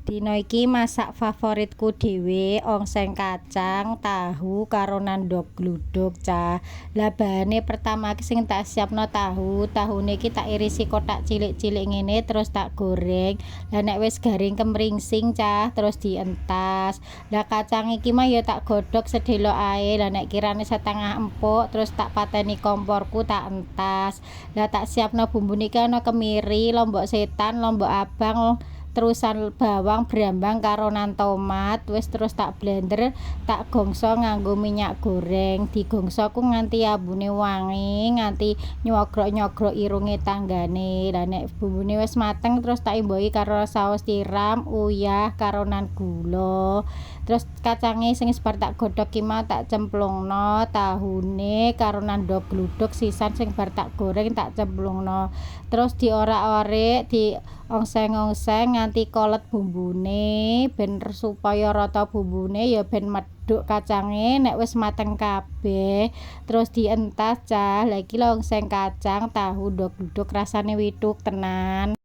Dino iki masak favoritku dhewe, ongseng kacang, tahu karo nandhok gluduk cah. Lah bahane pertama sing tak siapno tahu. Tahune iki tak irisi kotak cilik-cilik ngene terus tak goreng. Lah nek wis garing kemringsing cah, terus dientas. Lah kacang iki mah ya tak godhog sedhelo ae. Lah nek kirane setengah empuk terus tak pateni komporku tak entas. Lah tak siapno bumbune iki ana kemiri, lombok setan, lombok abang, terusan bawang brambang karo nan tomat wis terus tak blender tak gongso nganggo minyak goreng digongso ku nganti ambune wangi nganti nyogrok-nyogrok irunge tanggane. Lah nek bumbune wis mateng terus tak imbohi karo saos tiram, uyah karo nan gula. Terus kacange sing bar tak godhog ki mau tak cemplungno, tahune karo nandhok gluduk sisan sing bar tak goreng tak cemplungno. Terus diorak-orik, di ongseng-ongseng nganti kolet bumbune ben supaya rata bumbune ya ben medhuk kacange. Nek wis mateng kabeh terus dientas cah. Lah iki lho ongseng kacang tahu ndok gluduk rasane widuk tenan.